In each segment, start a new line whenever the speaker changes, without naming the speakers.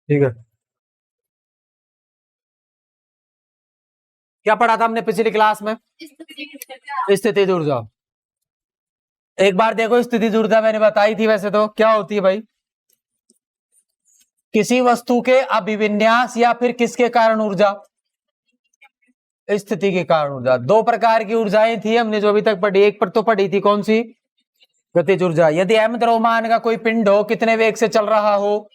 ठीक है। क्या पढ़ा था हमने पिछली क्लास में? स्थितिज ऊर्जा। एक बार देखो, स्थितिज ऊर्जा मैंने बताई थी, वैसे तो क्या होती है भाई? किसी वस्तु के अभिविन्यास या फिर किसके कारण ऊर्जा? स्थिति के कारण ऊर्जा। दो प्रकार की ऊर्जाएं थी हमने जो अभी तक पढ़ी। एक पर तो पढ़ी थी, कौन सी? गतिज ऊर्जा। यदि m द्रव्यमान का कोई पिंड हो, कितने वेग से चल रहा हो,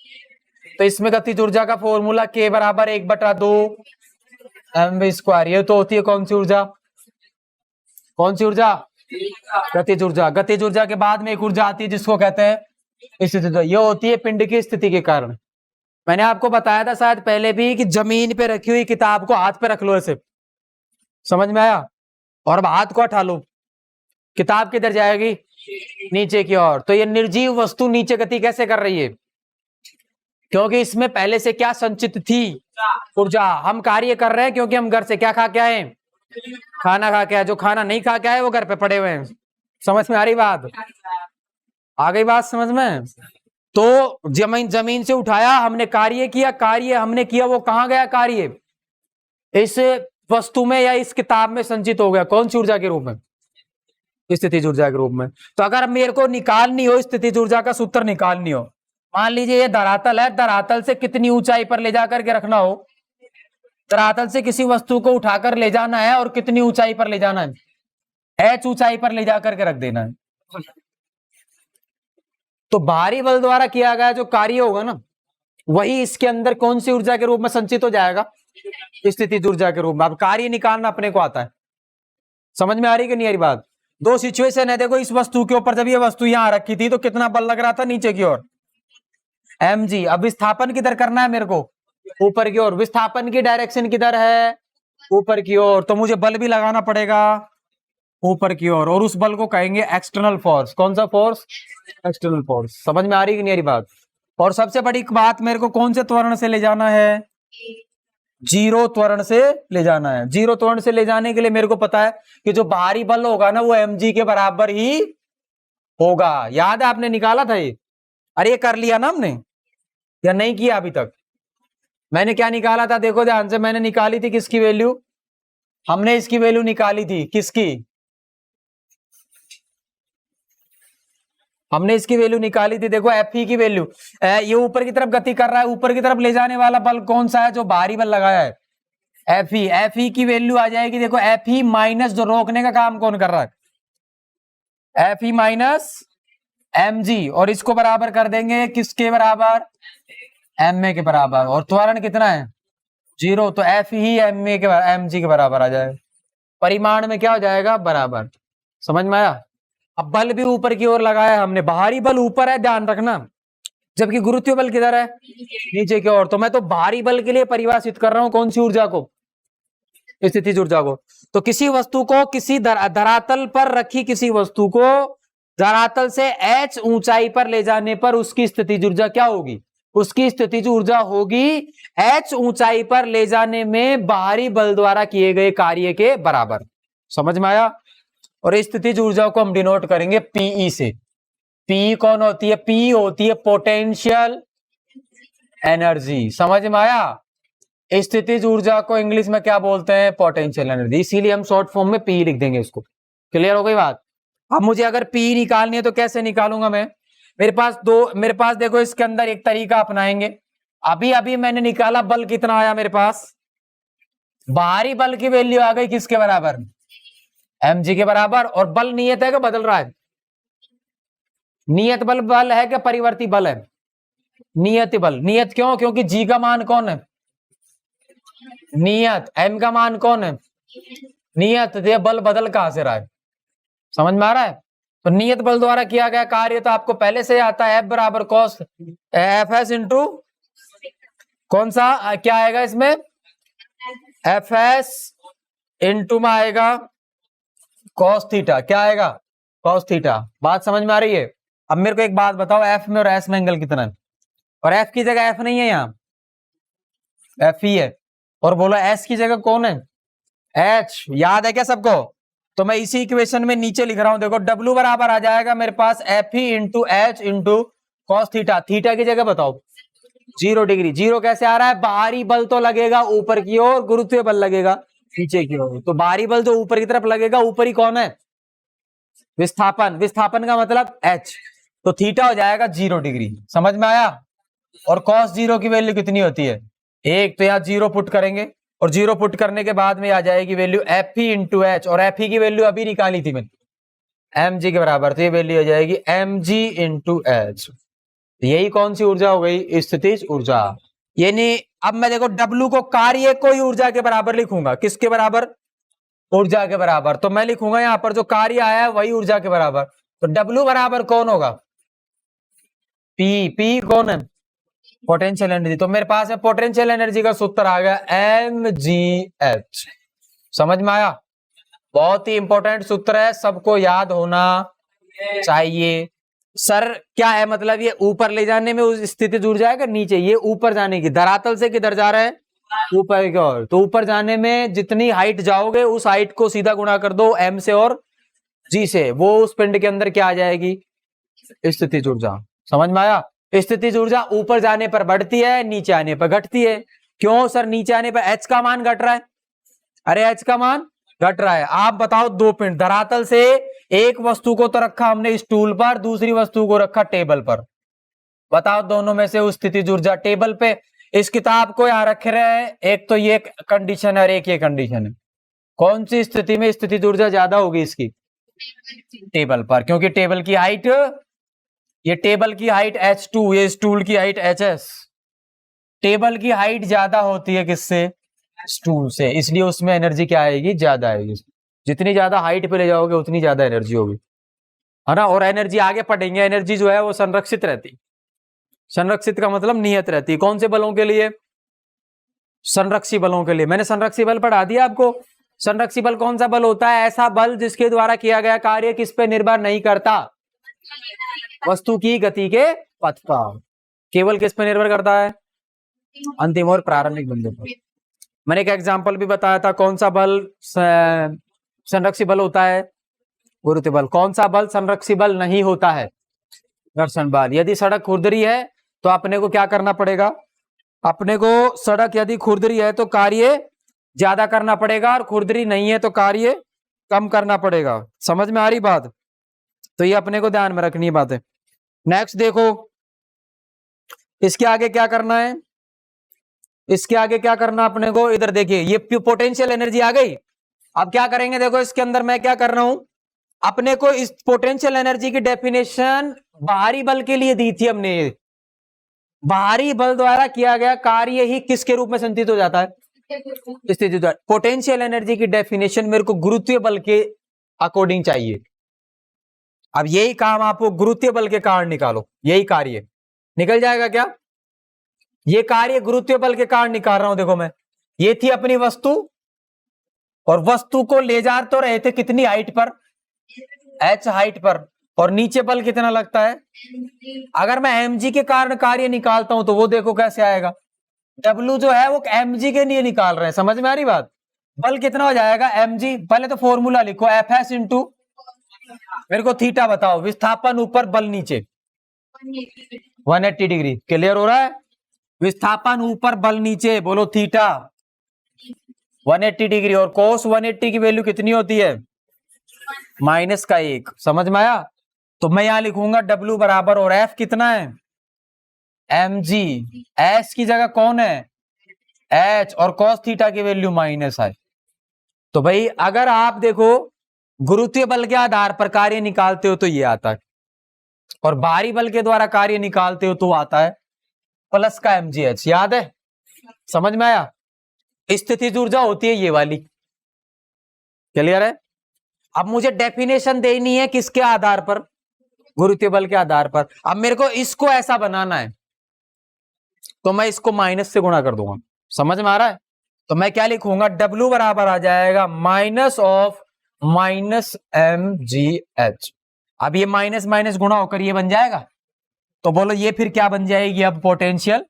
तो इसमें गतिज ऊर्जा का फॉर्मूला k बराबर 1/2 mv²। ये तो होती है कौन सी ऊर्जा? कौन सी ऊर्जा? गतिज ऊर्जा। गतिज ऊर्जा के बाद में एक ऊर्जा आती है जिसको कहते हैं स्थितिज ऊर्जा। ये होती है पिंड की स्थिति के कारण। मैंने आपको बताया था शायद पहले भी कि जमीन पे रखी हुई किताब को हाथ पे रख लो ऐसे, समझ में आया? और अब हाथ को हटा लो, किताब किधर जाएगी? नीचे की ओर। तो ये निर्जीव वस्तु नीचे गति कैसे कर रही है? क्योंकि इसमें पहले से क्या संचित थी? ऊर्जा। हम कार्य कर रहे हैं क्योंकि हम घर से क्या खा के आए? खाना खा के आए। जो खाना नहीं खा के आए वो घर पे पड़े हुए हैं। समझ में आ रही बात? आ गई बात समझ में? तो जमीन से उठाया हमने, कार्य किया। कार्य हमने किया, वो कहां गया कार्य? इस वस्तु में या इस किताब में संचित हो गया। कौन सी ऊर्जा के रूप में? स्थितिज ऊर्जा के रूप में। तो अगर मेरे को निकालनी हो स्थितिज ऊर्जा का सूत्र निकालनी हो, मान लीजिए ये धरातल है, धरातल से कितनी ऊंचाई पर ले जाकर के रखना हो, धरातल से किसी वस्तु को उठाकर ले जाना है और कितनी ऊंचाई पर ले जाना है? h ऊंचाई पर ले जाकर के रख देना है। तो भारी बल द्वारा किया गया जो कार्य होगा ना, वही इसके अंदर कौन सी ऊर्जा के रूप में संचित हो जाएगा? स्थितिज ऊर्जा के रूप में। अब कार्य निकालना अपने को आता है। समझ में आ रही कि नहीं आ रही बात? दो सिचुएशन है, देखो इस वस्तु के ऊपर जब ये वस्तु यहां रखी थी तो कितना बल लग रहा था नीचे की ओर? mg। अब विस्थापन किधर करना है मेरे को? ऊपर की ओर। विस्थापन की डायरेक्शन किधर है? ऊपर की ओर। तो मुझे बल भी लगाना पड़ेगा ऊपर की ओर, और उस बल को कहेंगे एक्सटर्नल फोर्स। कौन सा फोर्स? External force. समझ में आ रही कि नहीं आ रही बात? और सबसे बड़ी बात, मेरे को कौन से त्वरण से ले जाना है? जीरो त्वरण से ले जाना है। जीरो त्वरण से ले जाने के लिए मेरे को पता है कि जो बाहरी बल होगा ना वो mg के बराबर ही होगा। याद है आपने निकाला था ये? अरे ये कर लिया ना हमने या नहीं किया अभी तक? मैंने क्या निकाला था देखो ध्यान से। मैंने निकाली थी किसकी वैल्यू? हमने इसकी वैल्यू निकाली थी। किसकी? हमने इसकी वैल्यू निकाली थी, देखो Fe की वैल्यू। ये ऊपर की तरफ गति कर रहा है, ऊपर की तरफ ले जाने वाला बल कौन सा है? जो बाहरी बल लगाया है, Fe। Fe की वैल्यू आ जाएगी, देखो Fe माइनस जो रोकने का काम कौन कर रहा है? Fe minus mg। और इसको बराबर कर देंगे किसके बराबर? ma के बराबर। और त्वरण कितना है? जीरो। तो F ही ma के mg के बराबर आ जाएगा। परिमाण में क्या हो जाएगा? बराबर। समझ में आया? अब बल भी ऊपर की ओर लगाया हमने। बाहरी बल ऊपर है, ध्यान रखना, जबकि गुरुत्वीय बल किधर है? नीचे की ओर। तो मैं तो बाहरी बल के लिए परिभाषित कर रहा हूं कौन सी ऊर्जा को? स्थितिज ऊर्जा को। तो किसी वस्तु को, किसी धरातल पर रखी किसी वस्तु को धरातल से h ऊंचाई पर ले जाने पर उसकी स्थितिज ऊर्जा क्या होगी? उसकी स्थितिज ऊर्जा होगी h ऊंचाई पर ले जाने में बाहरी बल द्वारा किए गए कार्य के बराबर। समझ में आया? और स्थितिज ऊर्जा को हम डिनोट करेंगे Pe से। Pe कौन होती है? P होती है पोटेंशियल एनर्जी। समझ में आया? स्थितिज ऊर्जा को इंग्लिश में क्या बोलते हैं? Potential energy. इसीलिए हम शॉर्ट फॉर्म में P लिख देंगे इसको। क्लियर हो गई बात? अब मुझे अगर P निकालनी है तो कैसे निकालूंगा मैं? मेरे पास देखो इसके अंदर एक तरीका अपनाएंगे। अभी अभी मैंने निकाला, बल कितना आया मेरे पास? बाहरी बल की वैल्यू आ गई किसके बराबर? mg के बराबर। और बल नियत है क्या बदल रहा है? नियत बल है क्या परिवर्ती बल है? नियत बल। नियत क्यों? क्योंकि g का मान कौन है? नियत। m का मान कौन है? नियत। ये बल बदल कहां से रहा है? समझ में आ रहा है? तो नियत बल द्वारा किया गया कार्य तो आपको पहले से आता है, F बराबर कॉस Fs इंटू कौन सा क्या आएगा इसमें? Fs इंटू में आएगा कॉस थीटा। क्या आएगा? Cos theta. बात समझ में आ रही है? अब मेरे को एक बात बताओ, F में और S में एंगल कितना है? और F की जगह F नहीं है, यहाँ F ही है। और बोलो S की जगह कौन है? H। याद है क्या सबको? तो मैं इसी इक्वेशन में नीचे लिख रहा हूं, देखो W बराबर आ जाएगा मेरे पास F ही into H into cos theta. Theta की जगह बताओ। 0 डिग्री। 0 कैसे आ रहा है? बाहरी बल तो लगेगा ऊपर की ओर, गुरुत्वीय बल लगेगा नीचे की ओर। तो बाहरी बल जो ऊपर की तरफ लगेगा, ऊपर ही कौन है? विस्थापन। विस्थापन का मतलब H। तो थीटा हो जाएगा 0 डिग्री। समझ में आया? और cos 0 की वैल्यू कितनी होती है? 1। तो यहाँ 0 पुट करेंगे और 0 पुट करने के बाद में आ जाएगी वैल्यू Fe इंटू एच। और Fe की वैल्यू अभी निकाली थी मैंने, mg के बराबर। तो ये वैल्यू हो जाएगी mg इंटू एच। यही कौन सी ऊर्जा हो गई? स्थितिज ऊर्जा। यानी अब मैं देखो W को कार्य को ही ऊर्जा के बराबर लिखूंगा। किसके बराबर? ऊर्जा के बराबर। तो मैं लिखूंगा यहां पर जो कार्य आया है वही ऊर्जा के बराबर। तो W बराबर कौन होगा? P कौन है? Potential energy. तो मेरे पास है पोटेंशियल एनर्जी का सूत्र आ गया mgh। समझ में आया? बहुत ही इंपॉर्टेंट सूत्र है, सबको याद होना चाहिए। सर क्या है मतलब? ये ऊपर ले जाने में उस स्थिति ऊर्जा है, नीचे ये ऊपर जाने की, धरातल से किधर जा रहा है? ऊपर की ओर। तो ऊपर जाने में जितनी हाइट जाओगे उस हाइट को सीधा गुणा कर दो m से और g से, वो उस पिंड के अंदर क्या आ जाएगी? स्थितिज ऊर्जा। समझ में आया? स्थितिज ऊर्जा ऊपर जाने पर बढ़ती है, नीचे आने पर घटती है। क्यों सर? नीचे आने पर h का मान घट रहा है। अरे h का मान घट रहा है। आप बताओ, दो पिंड धरातल से, एक वस्तु को तो रखा हमने स्टूल पर, दूसरी वस्तु को रखा टेबल पर। बताओ दोनों में से उस स्थितिज ऊर्जा। टेबल पे इस किताब को यहां रख रहे हैं, एक तो ये कंडीशन है और एक ये कंडीशन है। कौन सी स्थिति में स्थितिज ऊर्जा ज्यादा होगी इसकी? टेबल पर, क्योंकि टेबल की हाइट, ये टेबल की हाइट h2, ये स्टूल की हाइट hs। टेबल की हाइट ज्यादा होती है किससे? स्टूल से। इसलिए उसमें एनर्जी क्या आएगी? ज्यादा आएगी। जितनी ज्यादा हाइट पे ले जाओगे उतनी ज्यादा एनर्जी होगी, है ना। और एनर्जी आगे पढ़ेंगे, एनर्जी जो है वो संरक्षित रहती। संरक्षित का मतलब नियत रहती है। कौन से बलों के लिए? संरक्षी बलों के लिए। मैंने संरक्षी बल पढ़ा दिया आपको। संरक्षी बल कौन सा बल होता है? ऐसा बल जिसके द्वारा किया गया कार्य किस पे निर्भर नहीं करता? वस्तु की गति के पथ पर। केवल किस पे निर्भर करता है? अंतिम और प्रारंभिक बिंदु पर। मैंने एक एग्जांपल भी बताया था। कौन सा बल संरक्षी बल होता है? गुरुत्व बल। कौन सा बल संरक्षी बल नहीं होता है? घर्षण बल। यदि सड़क खुरदरी है तो अपने को क्या करना पड़ेगा? अपने को सड़क यदि खुरदरी है तो कार्य ज्यादा करना पड़ेगा, और खुरदरी नहीं है तो कार्य कम करना पड़ेगा। समझ में आ रही बात? तो ये अपने को ध्यान में रखनी है बातें। नेक्स्ट देखो, इसके आगे क्या करना है? इसके आगे क्या करना अपने को? इधर देखिए, ये पोटेंशियल एनर्जी आ गई। अब क्या करेंगे? देखो इसके अंदर मैं क्या कर रहा हूं, अपने को इस पोटेंशियल एनर्जी की डेफिनेशन बाहरी बल के लिए दी थी हमने। बाहरी बल द्वारा किया गया कार्य ही किसके रूप में संचित हो जाता है? स्थिति द्वारा। पोटेंशियल एनर्जी की डेफिनेशन मेरे को गुरुत्वीय बल के अकॉर्डिंग चाहिए। अब यही काम आपको गुरुत्वीय बल के कारण निकालो, यही कार्य निकल जाएगा क्या? ये कार्य गुरुत्वीय बल के कारण निकाल रहा हूं। देखो मैं, ये थी अपनी वस्तु, और वस्तु को ले जा तो रहे थे कितनी हाइट पर? h हाइट पर। और नीचे बल कितना लगता है? अगर मैं mg के कारण कार्य निकालता हूं तो वो देखो कैसे आएगा। W जो है वो mg के लिए निकाल रहे हैं। समझ में आ रही बात? बल कितना हो जाएगा? mg। पहले तो फॉर्मूला लिखो, fs इंटू, मेरे को थीटा बताओ। विस्थापन ऊपर, बल नीचे, 180 डिग्री। क्लियर हो रहा है? विस्थापन ऊपर, बल नीचे, बोलो थीटा 180 डिग्री। और कोस 180 की वैल्यू कितनी होती है? -1। समझ में आया? तो मैं यहां लिखूंगा W बराबर, और F कितना है? mg। S की जगह कौन है? H। और cos थीटा की वैल्यू माइनस है। तो भाई अगर आप देखो गुरुत्वीय बल के आधार पर कार्य निकालते हो तो ये आता है, और बाहरी बल के द्वारा कार्य निकालते हो तो आता है प्लस का mgh। याद है? समझ में आया? स्थितिज ऊर्जा होती है ये वाली। क्लियर है? अब मुझे डेफिनेशन देनी है किसके आधार पर? गुरुत्वीय बल के आधार पर। अब मेरे को इसको ऐसा बनाना है तो मैं इसको माइनस से गुणा कर दूंगा। समझ में आ रहा है? तो मैं क्या लिखूंगा? W बराबर आ जाएगा माइनस ऑफ -mgh। अब ये माइनस माइनस गुणा होकर ये बन जाएगा। तो बोलो ये फिर क्या बन जाएगी? अब पोटेंशियल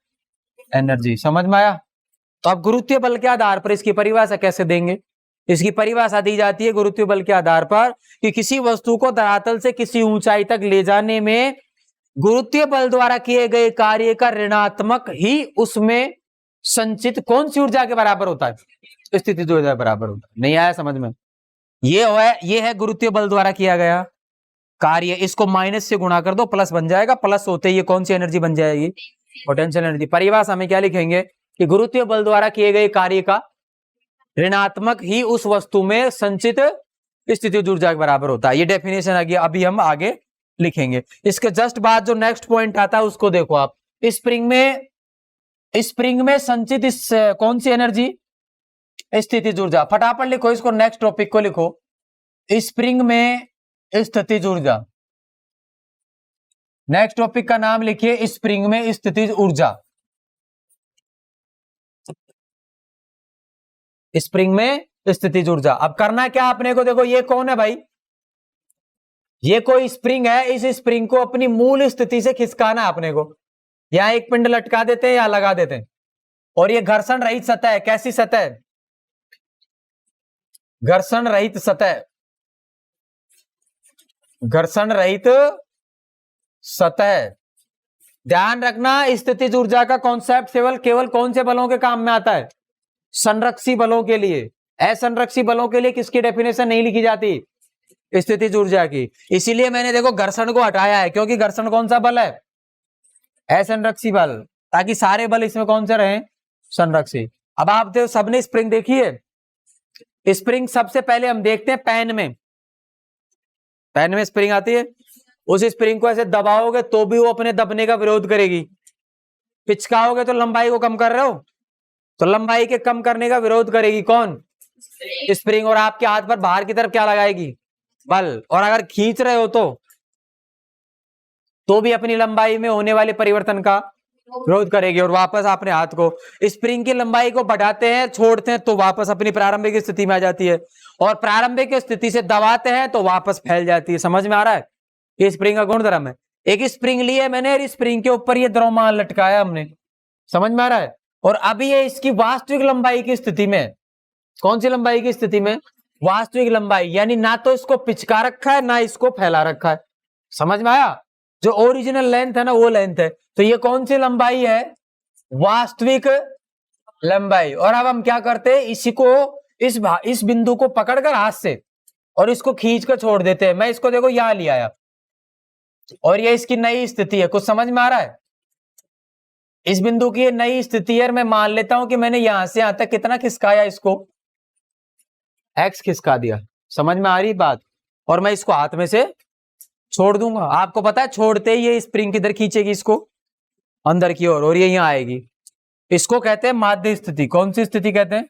एनर्जी। समझ में आया? तो अब गुरुत्वीय बल के आधार पर इसकी परिभाषा कैसे देंगे? इसकी परिभाषा दी जाती है गुरुत्वीय बल के आधार पर कि किसी वस्तु को धरातल से किसी ऊंचाई तक ले जाने में गुरुत्वीय बल द्वारा किए गए कार्य का ऋणात्मक ही उसमें संचित कौन सी ऊर्जा के बराबर होता है? स्थितिज ऊर्जा के बराबर होता है। नहीं आया समझ में? ये है गुरुत्वीय बल द्वारा किया गया कार्य। इसको माइनस से गुणा कर दो, प्लस बन जाएगा। प्लस होते ही ये कौन सी एनर्जी बन जाएगी? Potential energy. परिभाषा में क्या लिखेंगे कि गुरुत्वीय बल द्वारा किए गए कार्य का ऋणात्मक ही उस वस्तु में संचित स्थितिज ऊर्जा के बराबर होता है। ये डेफिनेशन आ गया। अभी हम आगे लिखेंगे। इसके जस्ट बाद जो नेक्स्ट पॉइंट आता है उसको देखो आप। स्प्रिंग में संचित इस कौन सी एनर्जी? स्थितिज ऊर्जा। फटाफट लिखो इसको, नेक्स्ट टॉपिक को लिखो। स्प्रिंग में स्थितिज ऊर्जा। नेक्स्ट टॉपिक का नाम लिखिए स्प्रिंग में स्थितिज ऊर्जा। स्प्रिंग में स्थितिज ऊर्जा। अब करना क्या आपने को, देखो ये कौन है भाई? ये कोई स्प्रिंग है। इस स्प्रिंग को अपनी मूल स्थिति से खिसकाना आपने को। यहां एक पिंड लटका देते हैं या लगा देते हैं, और ये घर्षण रहित सतह है। कैसी सतह? घर्षण रहित सतह। घर्षण रहित सतह। ध्यान रखना, स्थितिज ऊर्जा का कॉन्सेप्ट केवल कौन से बलों के काम में आता है? संरक्षी बलों के लिए। असंरक्षी बलों के लिए किसकी डेफिनेशन नहीं लिखी जाती? स्थितिज ऊर्जा की। इसीलिए मैंने देखो घर्षण को हटाया है, क्योंकि घर्षण कौन सा बल है? असंरक्षी बल। ताकि सारे बल इसमें कौन से रहे? संरक्षी। अब आप देखो सबने स्प्रिंग देखी है। स्प्रिंग सबसे पहले हम देखते हैं पेन में। पेन में स्प्रिंग आती है। उस स्प्रिंग को ऐसे दबाओगे तो भी वो अपने दबने का विरोध करेगी। पिचकाओगे तो लंबाई को कम कर रहे हो, तो लंबाई के कम करने का विरोध करेगी कौन? स्प्रिंग। और आपके हाथ पर बाहर की तरफ क्या लगाएगी? बल। और अगर खींच रहे हो तो भी अपनी लंबाई में होने वाले परिवर्तन का विरोध करेगी। और वापस अपने हाथ को, स्प्रिंग की लंबाई को बढ़ाते हैं, छोड़ते हैं तो वापस अपनी प्रारंभिक स्थिति में आ जाती है, और प्रारंभिक स्थिति से दबाते हैं तो वापस फैल जाती है। समझ में आ रहा है? ये स्प्रिंग का गुणधर्म है। एक स्प्रिंग ली है मैंने, और स्प्रिंग के ऊपर ये द्रव्यमान लटकाया हमने। समझ में आ रहा है? और अभी ये इसकी वास्तविक लंबाई की स्थिति में, कौन सी लंबाई की स्थिति में? वास्तविक लंबाई। यानी ना तो इसको पिचका रखा है ना इसको फैला रखा है। समझ में आया? जो ओरिजिनल लेंथ है ना वो लेंथ है। तो ये कौन सी लंबाई है? वास्तविक लंबाई। और अब हम क्या करते हैं, इसी को इस बिंदु को पकड़कर हाथ से और इसको खींच कर छोड़ देते हैं। मैं इसको देखो यहां ले आया, और ये इसकी नई स्थिति है। कुछ समझ में आ रहा है? इस बिंदु की ये नई स्थिति है। मैं मान लेता हूं कि मैंने यहां से यहां तक कितना खिसकाया? इसको x खिसका दिया। समझ में आ रही बात? और मैं इसको हाथ में से छोड़ दूंगा। आपको पता है छोड़ते ही ये स्प्रिंग किधर खींचेगी? इसको अंदर की ओर, और ये यहां आएगी। इसको कहते हैं माध्य स्थिति। कौन सी स्थिति कहते हैं?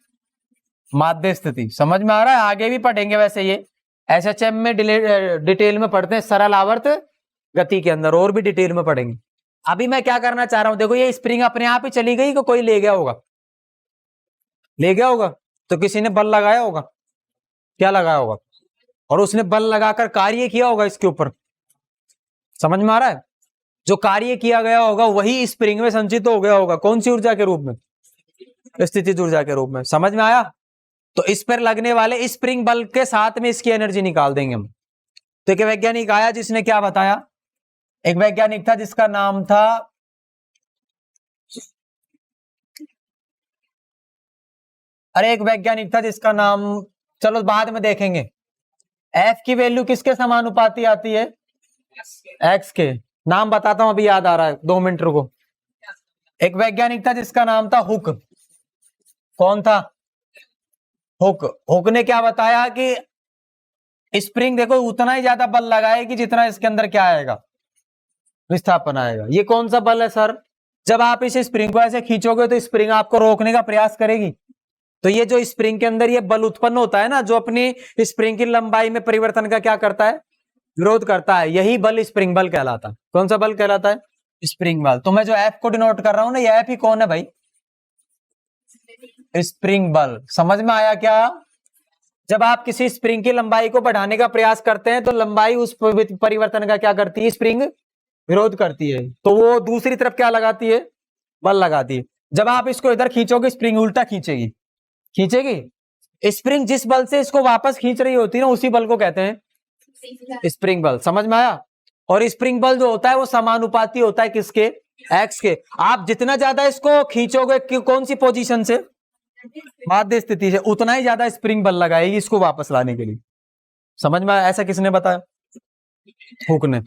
माध्य स्थिति। समझ में आ रहा है? आगे भी पढ़ेंगे वैसे, ये एसएचएम में डिटेल में पढ़ते हैं, सरल आवर्त गति के अंदर, और भी डिटेल में पढ़ेंगे। अभी मैं क्या करना चाह रहा हूं, देखो ये स्प्रिंग अपने आप ही चली गई कि कोई ले गया होगा? ले गया होगा। तो किसी ने बल लगाया होगा। क्या लगाया होगा? और उसने बल लगाकर कार्य किया होगा इसके ऊपर। समझ में आ रहा है? जो कार्य किया गया होगा वही स्प्रिंग में संचित हो गया होगा। कौन सी ऊर्जा के रूप में? स्थितिज ऊर्जा के रूप में। समझ में आया? तो इस पर लगने वाले स्प्रिंग बल के साथ में इसकी एनर्जी निकाल देंगे हम। तो एक वैज्ञानिक आया जिसने क्या बताया? एक वैज्ञानिक था जिसका नाम था, एक वैज्ञानिक था जिसका नाम, चलो बाद में देखेंगे। एफ की वैल्यू किसके समानुपाती आती है? एक्स के। नाम बताता हूं, अभी याद आ रहा है, 2 मिनट रुको। एक वैज्ञानिक था जिसका नाम था हुक। कौन था? हुक। हुक ने क्या बताया कि स्प्रिंग देखो उतना ही ज्यादा बल लगाएगी जितना इसके अंदर क्या आएगा? विस्थापन आएगा। ये कौन सा बल है सर? जब आप इस स्प्रिंग को ऐसे खींचोगे तो स्प्रिंग आपको रोकने का प्रयास करेगी। तो ये जो स्प्रिंग के अंदर ये बल उत्पन्न होता है ना, जो अपनी स्प्रिंग की लंबाई में परिवर्तन का क्या करता है? विरोध करता है। यही बल स्प्रिंग बल कहलाता है। कौन सा बल कहलाता है? स्प्रिंग बल। तो मैं जो एफ को डिनोट कर रहा हूं ना, ये एफ ही कौन है भाई? स्प्रिंग बल। समझ में आया क्या? जब आप किसी स्प्रिंग की लंबाई को बढ़ाने का प्रयास करते हैं तो लंबाई उस परिवर्तन का क्या करती है? स्प्रिंग विरोध करती है। तो वो दूसरी तरफ क्या लगाती है? बल लगाती है। जब आप इसको इधर खींचोगे स्प्रिंग उल्टा खींचेगी। खींचेगी। स्प्रिंग जिस बल से इसको वापस खींच रही होती है ना, उसी बल को कहते हैं स्प्रिंग बल। समझ में आया? और स्प्रिंग बल जो होता है वो समानुपाती होता है किसके? एक्स के। आप जितना ज्यादा इसको खींचोगे कौन सी पोजीशन से? माध्य स्थिति से, उतना ही ज्यादा स्प्रिंग बल लगाएगी इसको वापस लाने के लिए। समझ में आया? ऐसा किसने बताया? हुक ने।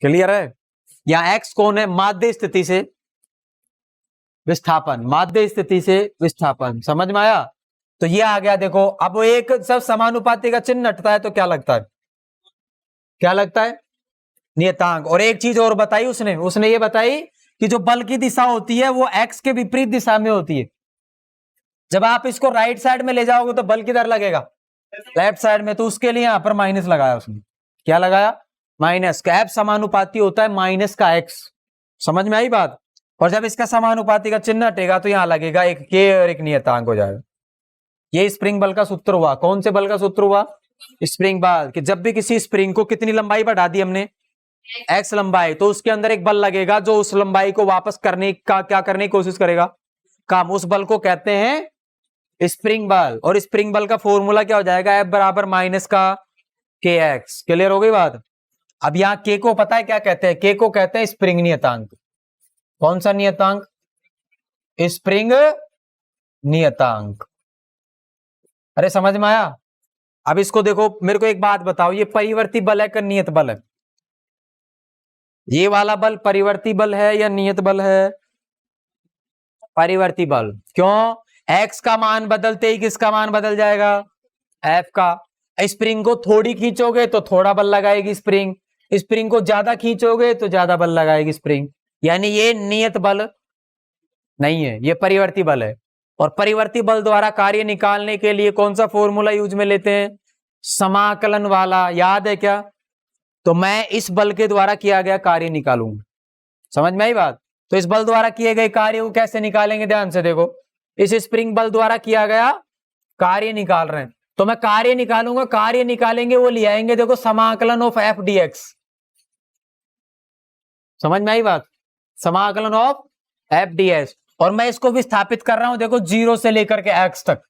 क्लियर है? यहां एक्स कौन है? माध्य स्थिति से विस्थापन, माध्य स्थिति से विस्थापन। समझ में आया? तो ये आ गया। देखो अब एक सब समानुपाती का चिन्ह हटता है तो क्या लगता है? क्या लगता है? नियतांक। और एक चीज और बताई उसने ये बताई कि जो बल की दिशा होती है वो एक्स के विपरीत दिशा में होती है। जब आप इसको राइट साइड में ले जाओगे तो बल किधर लगेगा? लेफ्ट साइड में। तो उसके लिए यहां पर माइनस लगाया उसने। क्या लगाया? माइनस का। एफ समानुपाती होता है माइनस का एक्स। समझ में आई बात? और जब इसका समानुपाती का चिन्ह हटेगा तो यहां लगेगा एक के और एक नियतांक हो जाएगा। ये स्प्रिंग बल का सूत्र हुआ। कौन से बल का सूत्र हुआ? स्प्रिंग बल। कि जब भी किसी स्प्रिंग को कितनी लंबाई बढ़ा दी हमने? एक्स लंबाई, तो उसके अंदर एक बल लगेगा जो उस लंबाई को वापस करने का क्या करने की कोशिश करेगा? काम। उस बल को कहते हैं स्प्रिंग बल। और स्प्रिंग बल का फॉर्मूला क्या हो जाएगा? एफ बराबर माइनस का के एक्स। क्लियर हो गई बात? अब यहां के को पता है क्या कहते हैं? के को कहते हैं स्प्रिंग नियतांक। कौन सा नियतांक? स्प्रिंग नियतांक। अरे समझ में आया? अब इसको देखो, मेरे को एक बात बताओ, ये परिवर्ती बल है कि नियत बल है? ये वाला बल परिवर्ती बल है या नियत बल है? परिवर्ती बल। क्यों? एक्स का मान बदलते ही किसका मान बदल जाएगा? एफ का। स्प्रिंग को थोड़ी खींचोगे तो थोड़ा बल लगाएगी स्प्रिंग, स्प्रिंग को ज्यादा खींचोगे तो ज्यादा बल लगाएगी स्प्रिंग। यानी ये नियत बल नहीं है, ये परिवर्ती बल है। और परिवर्ती बल द्वारा कार्य निकालने के लिए कौन सा फॉर्मूला यूज में लेते हैं? समाकलन वाला। याद है क्या? तो मैं इस बल के द्वारा किया गया कार्य निकालूंगा। समझ में आई बात? तो इस बल द्वारा किए गए कार्य को कैसे निकालेंगे? ध्यान से देखो, इस स्प्रिंग बल द्वारा किया गया कार्य निकाल रहे हैं, तो मैं कार्य निकालूंगा। कार्य निकालेंगे वो ले आएंगे, देखो समाकलन ऑफ एफ डी एक्स। समझ में आई बात? समाकलन ऑफ एफ डी एक्स। और मैं इसको विस्थापित कर रहा हूं, देखो 0 से लेकर के एक्स तक।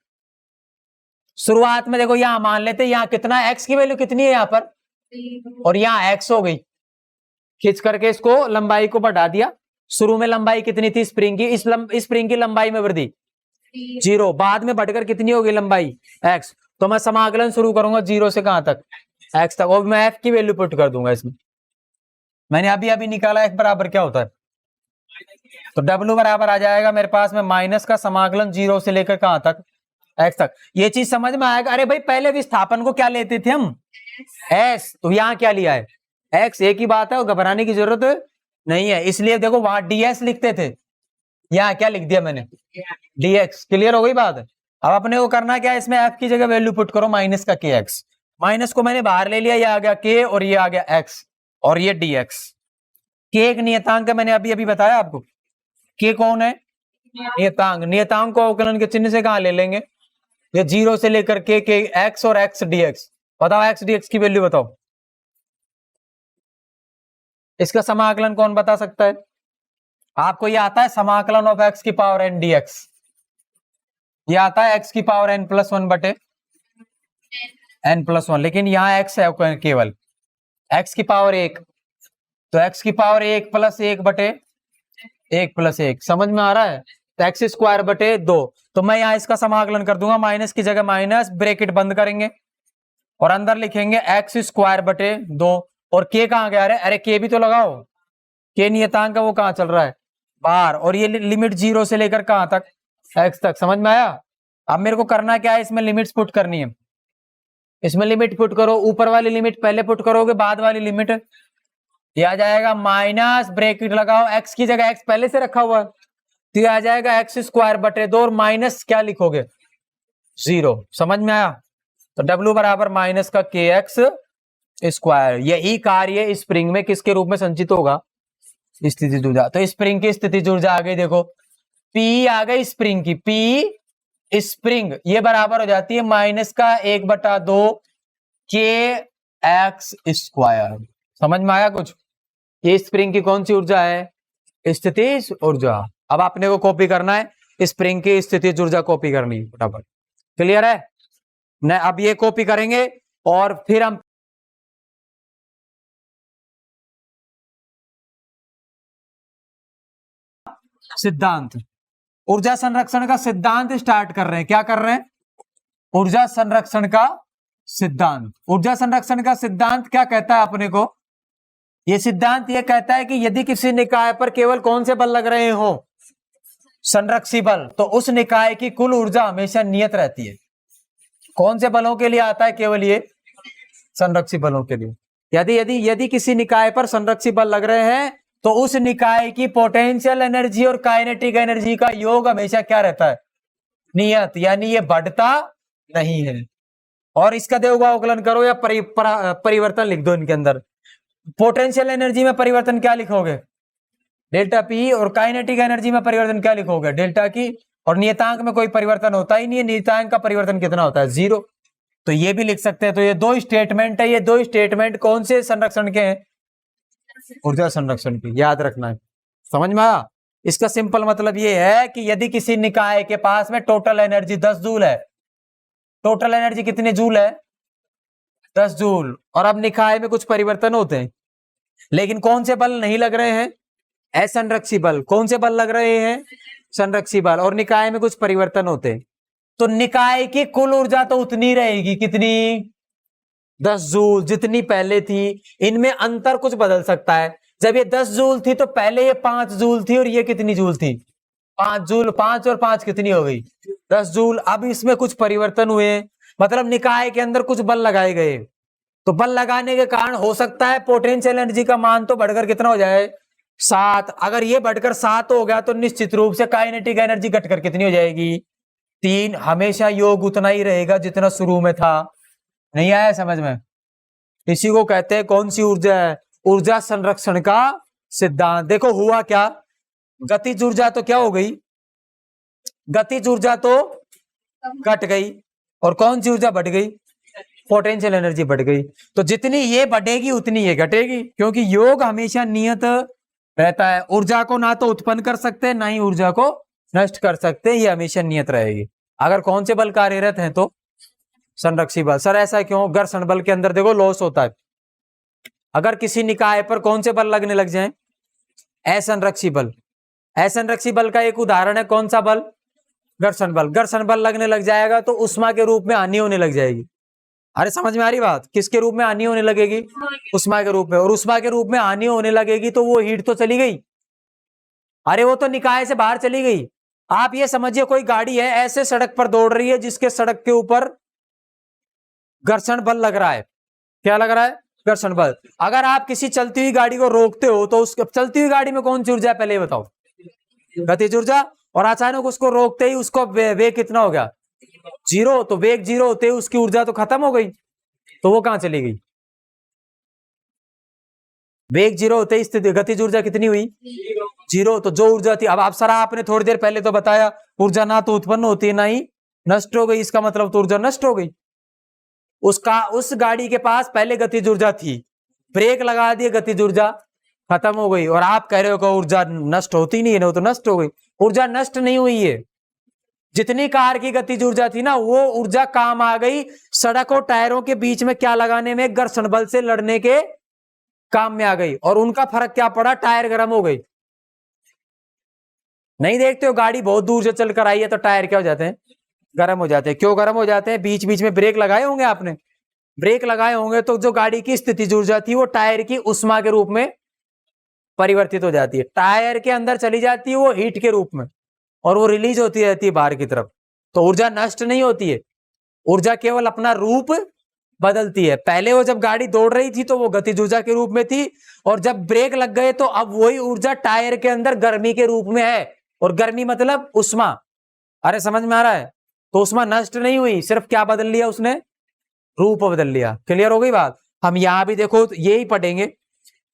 शुरुआत में देखो यहां मान लेते, यहां कितना एक्स की वैल्यू कितनी है यहां पर, और यहां एक्स हो गई। खींच करके इसको लंबाई को बढ़ा दिया। शुरू में लंबाई कितनी थी स्प्रिंग की? स्प्रिंग की लंबाई में वृद्धि 0, बाद में बढ़कर कितनी होगी लंबाई? एक्स। तो मैं समाकलन शुरू करूंगा 0 से कहां तक? एक्स तक। और मैं एफ की वैल्यू पुट कर दूंगा इसमें। मैंने अभी अभी निकाला एफ बराबर क्या होता है, तो डब्ल्यू बराबर आ जाएगा मेरे पास में माइनस का समाकलन 0 से लेकर कहां तक? एक्स तक। ये चीज समझ में आएगा? अरे भाई पहले विस्थापन को क्या लेते थे हम? एस। तो यहां क्या लिया है? एक्स। एक ही बात है, और घबराने की जरूरत नहीं है। इसलिए देखो वहां डीएस लिखते थे, यहां क्या लिख दिया मैंने? डीएक्स। क्लियर हो गई बात? अब अपने को करना क्या है, इसमें एफ की जगह वैल्यू पुट करो माइनस का के एक्स। माइनस को मैंने बाहर ले लिया, ये आ गया के और ये आ गया एक्स और ये डीएक्स। के एक नियतांक है, मैंने अभी अभी बताया आपको। के कौन है? नियतांक। नियतांक को अवकलन के चिन्ह से कहां ले लेंगे? ये 0 से लेकर के एक्स और एक्स डीएक्स। बताओ एक्स डीएक्स की वैल्यू बताओ। इसका समाकलन कौन बता सकता है? आपको ये आता है समाकलन ऑफ एक्स की पावर एन डीएक्स। ये आता है एक्स की पावर एन प्लस 1 बटे एन प्लस 1, लेकिन यहां एक्स है केवल, एक्स की पावर 1, तो एक्स की पावर 1 प्लस 1 बटे 1 प्लस 1। समझ में आ रहा है? तो एक्स स्क्वायर बटे 2। तो मैं यहां इसका समाकलन कर दूंगा, माइनस की जगह माइनस, ब्रैकेट बंद करेंगे और अंदर लिखेंगे एक्स स्क्वायर बटे 2। और के कहां गया? अरे के भी तो लगाओ, के नियतांक का वो कहां चल रहा है? बाहर। और ये लिमिट 0 से लेकर कहां तक? एक्स तक। समझ में आया? अब मेरे को करना क्या है, इसमें लिमिट्स पुट करनी है। इसमें लिमिट पुट करो, ऊपर वाली लिमिट पहले पुट करोगे, बाद वाली लिमिट ये आ जाएगा माइनस, ब्रैकेट लगाओ, एक्स की जगह एक्स पहले से रखा हुआ है, तो ये आ जाएगा एक्स स्क्वायर बटे 2 और माइनस क्या लिखोगे? 0। समझ में आया? तो डब्ल्यू बराबर माइनस का के एक्स स्क्वायर। यही कार्य स्प्रिंग में किसके रूप में संचित होगा? स्थितिज ऊर्जा। तो स्प्रिंग की स्थितिज ऊर्जा आ गई, देखो पी आ गई स्प्रिंग की, पी स्प्रिंग ये बराबर हो जाती है माइनस का 1/2 के एक्स स्क्वायर। समझ में आया कुछ? ये स्प्रिंग की कौन सी ऊर्जा है? स्थितिज ऊर्जा। अब आपने को कॉपी करना है, स्प्रिंग की स्थितिज ऊर्जा कॉपी करनी है फटाफट। क्लियर है? न अब ये कॉपी करेंगे और फिर हम सिद्धांत। ऊर्जा संरक्षण का सिद्धांत स्टार्ट कर रहे हैं। क्या कर रहे हैं? ऊर्जा संरक्षण का सिद्धांत। ऊर्जा संरक्षण का सिद्धांत क्या कहता है अपने को? यह सिद्धांत यह कहता है कि यदि किसी निकाय पर केवल कौन से बल लग रहे हो? संरक्षी बल, तो उस निकाय की कुल ऊर्जा हमेशा नियत रहती है। कौन से बलों के लिए आता है? केवल ये संरक्षी बलों के लिए। यदि यदि यदि किसी निकाय पर संरक्षी बल लग रहे हैं तो उस निकाय की पोटेंशियल एनर्जी और काइनेटिक एनर्जी का योग हमेशा क्या रहता है? नियत, यानी ये बढ़ता नहीं है। और इसका देवभाव अवकलन करो या परिवर्तन लिख दो इनके अंदर। पोटेंशियल एनर्जी में परिवर्तन क्या लिखोगे? Delta P. और काइनेटिक एनर्जी में परिवर्तन क्या लिखोगे? डेल्टा की। और नियतांक में कोई परिवर्तन होता ही नहीं है। नियतांक का परिवर्तन कितना होता है? 0। तो ये भी लिख सकते हैं। तो ये दो स्टेटमेंट है। ये दो स्टेटमेंट कौन से संरक्षण के हैं? ऊर्जा संरक्षण की। याद रखना है। समझ में आया? इसका सिंपल मतलब ये है कि यदि किसी निकाय के पास में टोटल एनर्जी 10 जूल है, टोटल एनर्जी कितने जूल है? 10 जूल। और अब निकाय में कुछ परिवर्तन होते हैं, लेकिन कौन से बल नहीं लग रहे हैं? असंरक्षी बल। कौन से बल लग रहे हैं? संरक्षी बल। और निकाय में कुछ परिवर्तन होते हैं, तो निकाय की कुल ऊर्जा तो उतनी रहेगी। कितनी? 10 जूल, जितनी पहले थी। इनमें अंतर कुछ बदल सकता है। जब ये 10 जूल थी तो पहले ये 5 जूल थी, और ये कितनी जूल थी? 5 जूल। 5 और 5 कितनी हो गई? 10 जूल। अब इसमें कुछ परिवर्तन हुए, मतलब निकाय के अंदर कुछ बल लगाए गए। तो बल लगाने के कारण हो सकता है पोटेंशियल एनर्जी का मान तो बढ़कर कितना हो जाए? 7। अगर ये बढ़कर 7 हो गया तो निश्चित रूप से काइनेटिक एनर्जी घटकर कितनी हो जाएगी? 3। हमेशा योग उतना ही रहेगा जितना शुरू में था। नहीं आया समझ में? इसी को कहते हैं कौन सी ऊर्जा है? ऊर्जा संरक्षण का सिद्धांत। देखो हुआ क्या? गतिज ऊर्जा तो क्या हो गई? गतिज ऊर्जा तो घट गई। और कौन सी ऊर्जा बढ़ गई? पोटेंशियल एनर्जी बढ़ गई। तो जितनी ये बढ़ेगी उतनी ये घटेगी, क्योंकि योग हमेशा नियत रहता है। ऊर्जा को ना तो उत्पन्न कर सकते, ना ही ऊर्जा को नष्ट कर सकते। ये हमेशा नियत रहेगी। अगर कौन से बल कार्यरत हैं? तो संरक्षी बल। सर ऐसा क्यों? घर्षण बल के अंदर देखो लॉस होता है। अगर किसी निकाय पर कौन से बल लगने लग जाएं? असंरक्षी बल। असंरक्षी बल का एक उदाहरण है कौन सा बल? घर्षण बल। घर्षण बल लगने लग जाएगा तो उष्मा के रूप में हानि होने लग जाएगी। अरे समझ में आ रही बात? किसके रूप में हानि होने लगेगी? उष्मा के रूप में। और उष्मा के रूप में हानि होने लगेगी तो वो हीट तो चली गई। अरे वो तो निकाय से बाहर चली गई। आप ये समझिए कोई गाड़ी है ऐसे सड़क पर दौड़ रही है जिसके सड़क के ऊपर घर्षण बल लग रहा है। क्या लग रहा है? घर्षण बल। अगर आप किसी चलती हुई गाड़ी को रोकते हो तो उस चलती हुई गाड़ी में कौन सी ऊर्जा है पहले बताओ? गतिज ऊर्जा। और अचानक उसको रोकते ही उसको वेग कितना हो गया? 0। तो वेग 0 होते ही उसकी ऊर्जा तो खत्म हो गई। तो वो कहां चली गई? वेग 0 होते ही स्थिति गतिज ऊर्जा कितनी हुई? 0। तो जो ऊर्जा थी, अब आप सर आपने थोड़ी देर पहले तो बताया ऊर्जा ना तो उत्पन्न होती है ना ही नष्ट हो गई। इसका मतलब तो ऊर्जा नष्ट हो गई। उस गाड़ी के पास पहले गतिज ऊर्जा थी, ब्रेक लगा दिए, गतिज ऊर्जा खत्म हो गई। और आप कह रहे हो कि ऊर्जा नष्ट होती नहीं है, वो तो नष्ट हो गई। ऊर्जा नष्ट नहीं हुई है। जितनी कार की गतिज ऊर्जा थी ना, वो ऊर्जा काम आ गई सड़क और टायरों के बीच में क्या लगाने में? घर्षण बल से लड़ने के काम में आ गई। और उनका फर्क क्या पड़ा? टायर गर्म हो गई। नहीं देखते हो गाड़ी बहुत दूर से चलकर आई है तो टायर क्या हो जाते हैं? गर्म हो जाते हैं। क्यों गर्म हो जाते हैं? बीच बीच में ब्रेक लगाए होंगे आपने। ब्रेक लगाए होंगे तो जो गाड़ी की स्थितिज ऊर्जा थी वो टायर की उष्मा के रूप में परिवर्तित हो जाती है। टायर के अंदर चली जाती है वो हीट के रूप में, और वो रिलीज होती रहती है बाहर की तरफ। तो ऊर्जा नष्ट नहीं होती है। ऊर्जा केवल अपना रूप बदलती है। पहले वो जब गाड़ी दौड़ रही थी तो वो गतिज ऊर्जा के रूप में थी, और जब ब्रेक लग गए तो अब वही ऊर्जा टायर के अंदर गर्मी के रूप में है। और गर्मी मतलब उष्मा। अरे समझ में आ रहा है? तो उष्मा नष्ट नहीं हुई, सिर्फ क्या बदल लिया उसने? रूप बदल लिया। क्लियर हो गई बात? हम यहां भी देखो यही पढ़ेंगे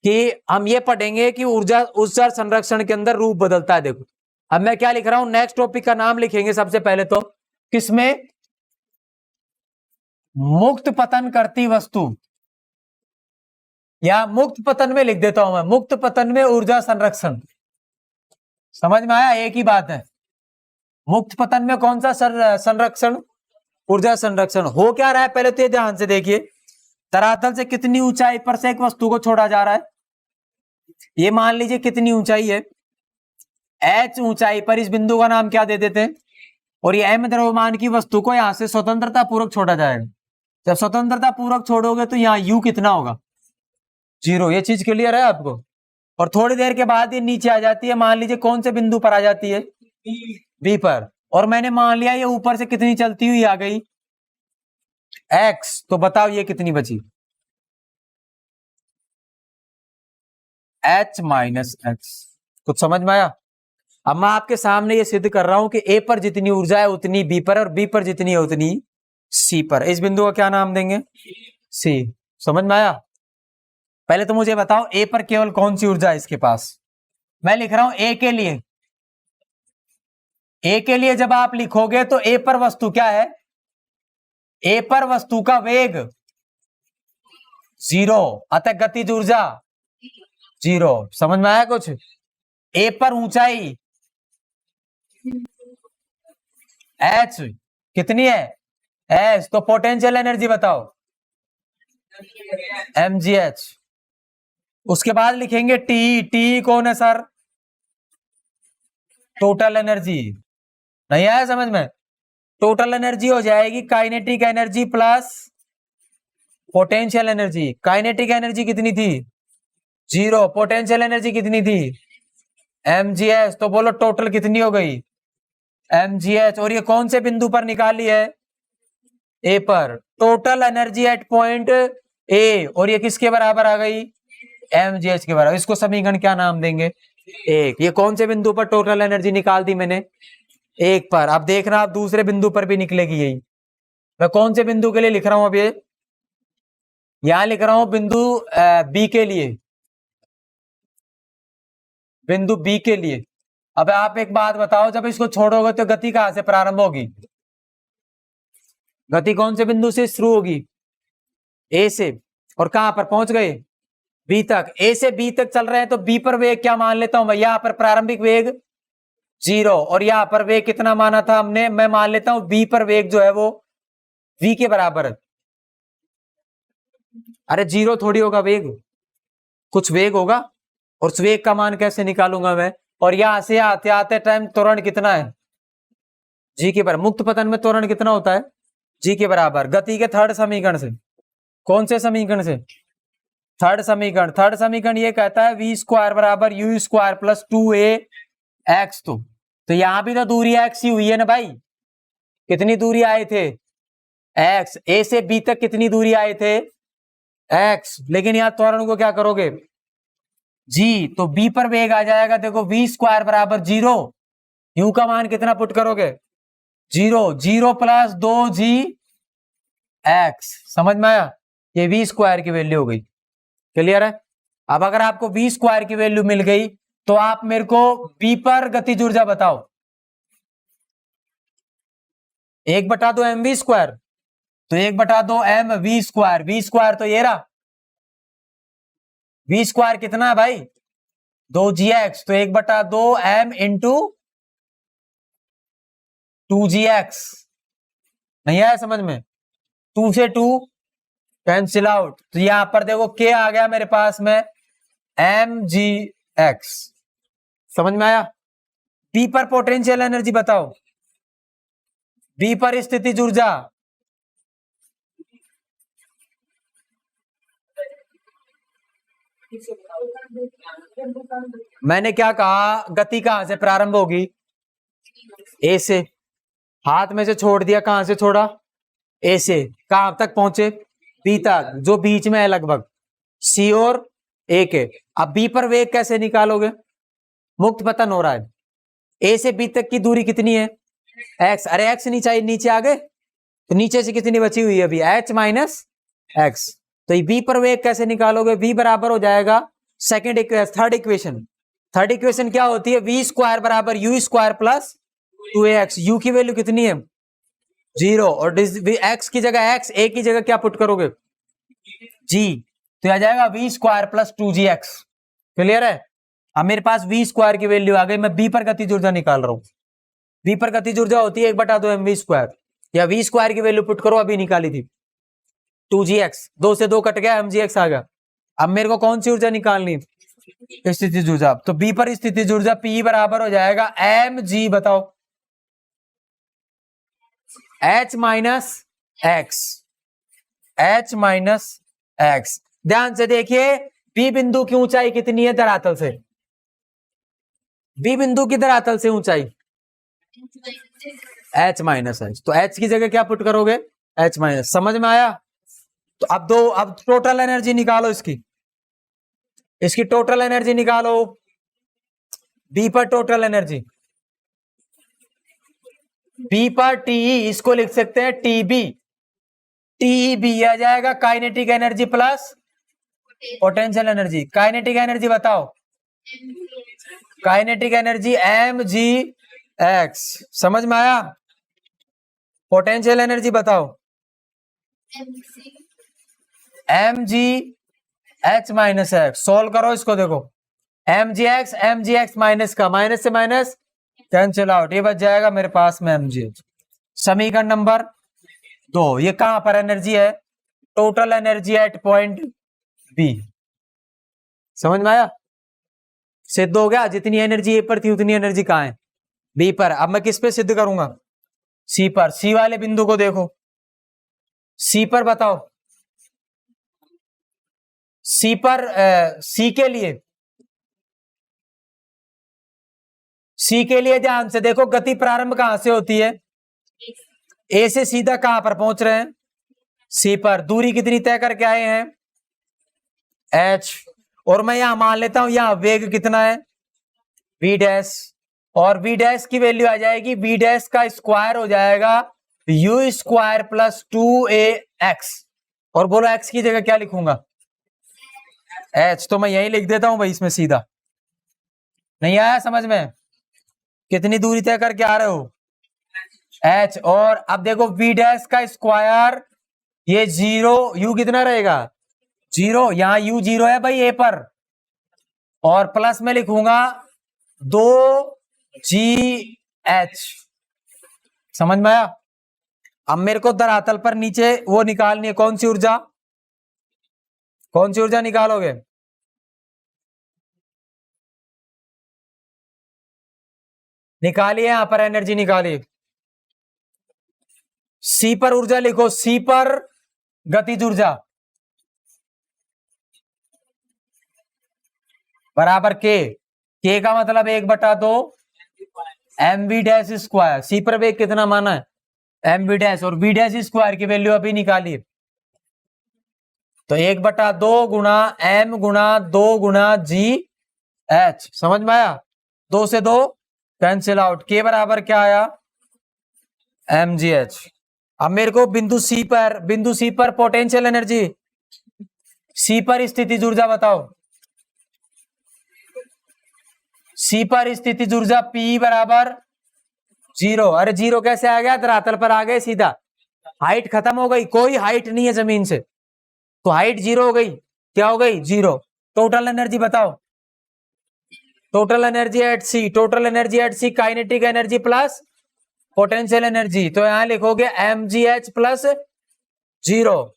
कि हम ये पढ़ेंगे कि ऊर्जा संरक्षण के अंदर रूप बदलता है। देखो अब मैं क्या लिख रहा हूं, नेक्स्ट टॉपिक का नाम लिखेंगे सबसे पहले तो किसमें? मुक्त पतन करती वस्तु, या मुक्त पतन में लिख देता हूं मैं, मुक्त पतन में ऊर्जा संरक्षण। समझ में आया? एक ही बात है। मुक्त पतन में कौन सा संरक्षण? ऊर्जा संरक्षण। हो क्या रहा है पहले तो ये ध्यान से देखिए। धरातल से कितनी ऊंचाई पर से एक वस्तु को छोड़ा जा रहा है? ये मान लीजिए कितनी ऊंचाई है? h ऊंचाई पर इस बिंदु का नाम क्या दे देते हैं, और ये m द्रव्यमान की वस्तु को यहां से स्वतंत्रता पूर्वक छोड़ा जाएगा। जब स्वतंत्रता पूर्वक छोड़ोगे तो यहाँ u कितना होगा, 0। ये चीज क्लियर है आपको। और थोड़ी देर के बाद ये नीचे आ जाती है, मान लीजिए कौन से बिंदु पर आ जाती है, बी पर, और मैंने मान लिया ये ऊपर से कितनी चलती हुई आ गई, x। तो बताओ ये कितनी बची, h माइनस x। कुछ समझ में आया? अब मैं आपके सामने ये सिद्ध कर रहा हूं कि a पर जितनी ऊर्जा है उतनी b पर, और b पर जितनी है उतनी c पर। इस बिंदु का क्या नाम देंगे, c। समझ में आया? पहले तो मुझे बताओ a पर केवल कौन सी ऊर्जा है इसके पास। मैं लिख रहा हूं a के लिए, a के लिए जब आप लिखोगे तो a पर वस्तु क्या है, a पर वस्तु का वेग 0, अतः गतिज ऊर्जा 0। समझ में आया कुछ? a पर ऊंचाई h कितनी है, h। तो पोटेंशियल एनर्जी बताओ, mgh। उसके बाद लिखेंगे t, t कौन है सर, टोटल एनर्जी। नहीं आया समझ में? टोटल एनर्जी हो जाएगी kinetic energy plus potential energy. Kinetic energy कितनी थी, 0। पोटेंशियल एनर्जी कितनी थी, mgh। तो बोलो टोटल कितनी हो गई, mgh। और ये कौन से बिंदु पर निकाली है, a पर। Total energy at point a, और ये किसके बराबर आ गई, mgh के बराबर। इसको समीकरण क्या नाम देंगे, 1। ये कौन से बिंदु पर टोटल एनर्जी निकाल दी मैंने, 1 पर। अब देखना आप दूसरे बिंदु पर भी निकलेगी यही। मैं कौन से बिंदु के लिए लिख रहा हूं, अब ये यहां लिख रहा हूं बिंदु b के लिए, बिंदु b के लिए। अब आप एक बात बताओ, जब इसको छोड़ोगे तो गति कहां से प्रारंभ होगी, गति कौन से बिंदु से शुरू होगी, a से, और कहां पर पहुंच गए, b तक। a से b तक चल रहे हैं तो b पर वेग क्या मान लेता हूं मैं, यहां पर प्रारंभिक वेग 0, और यहां पर वेग कितना माना था हमने, मैं मान लेता हूं b पर वेग जो है वो v के बराबर है। अरे 0 थोड़ी होगा वेग, कुछ वेग होगा, और उस वेग का मान कैसे निकालूंगा मैं। और यहां से आते आते टाइम त्वरण कितना है, जी के बराबर। मुक्त पतन में त्वरण कितना होता है, जी के बराबर। गति के थर्ड समीकरण से, कौन से समीकरण से, थर्ड समीकरण। थर्ड समीकरण ये कहता है v स्क्वायर बराबर u स्क्वायर प्लस 2ax। तो यहां भी तो दूरी x ही हुई है ना भाई, कितनी दूरी आए थे, x। a से b तक कितनी दूरी आए थे, x। लेकिन यहां त्वरण को क्या करोगे, g। तो b पर वेग आ जाएगा, देखो v स्क्वायर बराबर 0, u का मान कितना पुट करोगे, 0। 0 प्लस 2g x। समझ में आया? ये v स्क्वायर की वैल्यू हो गई। क्लियर है? अब अगर आपको v स्क्वायर की वैल्यू मिल गई तो आप मेरे को b पर गतिज ऊर्जा बताओ, 1/2 mv स्क्वायर। तो 1/2 mv स्क्वायर, v स्क्वायर तो ये रहा, v स्क्वायर कितना है भाई, 2gx। तो 1/2 m इंटू 2gx। नहीं आया समझ में, 2 से 2 कैंसिल आउट। तो यहां पर देखो k आ गया मेरे पास में mgx। समझ में आया? p पर पोटेंशियल एनर्जी बताओ, b पर स्थितिज ऊर्जा, मैंने क्या कहा, गति कहां से प्रारंभ होगी, a से। हाथ में से छोड़ दिया, कहां से छोड़ा, a से। कहां तक पहुंचे, b तक, जो बीच में है लगभग c और a के। अब b पर वेग कैसे निकालोगे, मुक्त पतन हो रहा है, a से b तक की दूरी कितनी है, x। अरे x नीचे आ गए, तो नीचे से कितनी बची हुई है अभी, h माइनस x। तो ये b पर वेग कैसे निकालोगे, v बराबर हो जाएगा second equation, third equation. Third equation क्या होती है, v स्क्वायर बराबर u square plus 2ax। u की वैल्यू कितनी है, 0, और x की जगह x, a की जगह क्या पुट करोगे, g। तो आ जाएगा v square plus 2gx। Clear है? अब मेरे पास v स्क्वायर की वैल्यू आ गई, मैं b पर गतिज ऊर्जा निकाल रहा हूं। v पर गतिज ऊर्जा होती है 1/2 mv स्क्वायर, या v स्क्वायर की वैल्यू पुट करो, अभी निकाली थी 2gx। 2 से 2 कट गया, mgx आ गया। अब मेरे को कौन सी ऊर्जा निकालनी, स्थितिज ऊर्जा। तो बी पर स्थितिज ऊर्जा पी बराबर हो जाएगा एम जी, बताओ, H minus x, H minus x. ध्यान से देखिए, बी बिंदु की ऊंचाई कितनी है धरातल से? बी बिंदु की धरातल से ऊंचाई एच माइनस एच। तो एच की जगह क्या पुट करोगे? H minus. समझ में आया? तो अब टोटल एनर्जी निकालो इसकी टोटल एनर्जी निकालो। बी पर टोटल एनर्जी, बी पर टीई, इसको लिख सकते हैं टीबी। टीबी आ जाएगा kinetic energy plus potential energy. Kinetic energy बताओ, kinetic energy M G X. समझ में आया? पोटेंशियल एनर्जी बताओ, M G H minus X. Solve करो इसको, देखो एम जी एक्स माइनस का माइनस से माइनस कैंसिल आउट, ये बच जाएगा मेरे पास में एम जी एच। समीकरण नंबर 2। ये कहां पर एनर्जी है? Total energy at point B. समझ में आया? सिद्ध हो गया, जितनी एनर्जी ए पर थी उतनी एनर्जी कहां है? बी पर। अब मैं किस पे सिद्ध करूंगा? सी पर। सी वाले बिंदु को देखो, सी पर बताओ, सी पर सी के लिए ध्यान से देखो, गति प्रारंभ कहां से होती है? ए से सीधा कहां पर पहुंच रहे हैं? सी पर। दूरी कितनी तय करके आए हैं? एच। और मैं यहां मान लेता हूं यहां वेग कितना है? V dash. और वी डैश की वैल्यू आ जाएगी, वी डैश का स्क्वायर हो जाएगा you square plus 2a x. और बोलो एक्स की जगह क्या लिखूंगा? एच। तो मैं यही लिख देता हूं भाई इसमें सीधा। नहीं आया समझ में? कितनी दूरी तय करके आ रहे हो? एच। और अब देखो वी डैश का स्क्वायर, ये 0, यू कितना रहेगा? 0। यहां यू 0 है भाई ए पर, और प्लस में लिखूंगा 2GH। समझ में आया? अब मेरे को धरातल पर नीचे वो निकालनी है, कौन सी ऊर्जा? कौन सी ऊर्जा निकालोगे? निकालिए, यहां पर एनर्जी निकालिए। सी पर ऊर्जा लिखो, सी पर गतिज ऊर्जा बराबर के का मतलब 1/2 mv डैश स्क्वायर। सी पर वेग कितना माना है? mv डैश, और v डैश स्क्वायर की वैल्यू अभी निकालिए। तो 1/2 गुणा m गुणा 2 गुणा जी एच। समझ में आया? 2 से 2 कैंसिल आउट, के बराबर क्या आया? M G H. अब मेरे को बिंदु सी पर पोटेंशियल एनर्जी, सी पर स्थितिज ऊर्जा बताओ। सी पर स्थितिज ऊर्जा P बराबर 0। अरे 0 कैसे आ गया? धरातल पर आ गए सीधा, हाइट खत्म हो गई, कोई हाइट नहीं है जमीन से, तो हाइट 0 हो गई। क्या हो गई? 0। टोटल एनर्जी बताओ, total energy at C, total energy at C kinetic energy plus potential energy. तो यहां लिखोगे mgh प्लस 0।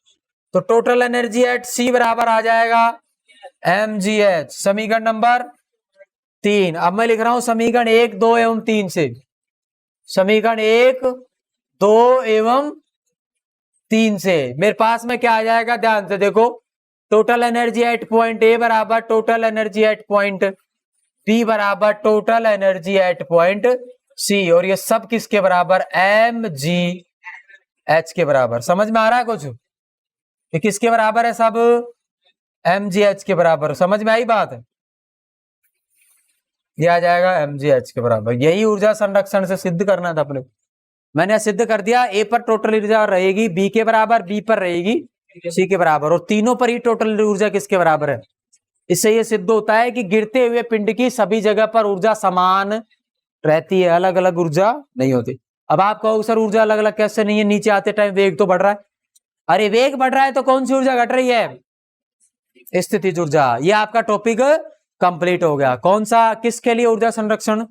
तो टोटल एनर्जी एट सी बराबर आ जाएगा mgh। समीकरण नंबर 3। अब मैं लिख रहा हूं समीकरण 1, 2 एवं 3 से। समीकरण 1, 2 एवं 3 से मेरे पास में क्या आ जाएगा? ध्यान से देखो, total energy at point A बराबर total energy at point B बराबर total energy at point C. और ये सब किसके बराबर? एम जी एच के बराबर। समझ में आ रहा है कुछ? ये किसके बराबर है सब? एम जी एच के बराबर। समझ में आई बात? ये आ जाएगा एम जी एच के बराबर। यही ऊर्जा संरक्षण से सिद्ध करना था अपने। मैंने सिद्ध कर दिया, ए पर टोटल ऊर्जा रहेगी बी के बराबर, बी पर रहेगी सी के बराबर, और तीनों पर ही टोटल ऊर्जा किसके बराबर है? इससे ये सिद्ध होता है कि गिरते हुए पिंड की सभी जगह पर ऊर्जा समान रहती है, अलग अलग ऊर्जा नहीं होती। अब आप कहोगे सर ऊर्जा अलग अलग कैसे नहीं है? नीचे आते टाइम वेग तो बढ़ रहा है। अरे वेग बढ़ रहा है तो कौन सी ऊर्जा घट रही है? स्थितिज ऊर्जा। ये आपका टॉपिक कंप्लीट हो गया। कौन सा? किसके लिए ऊर्जा संरक्षण?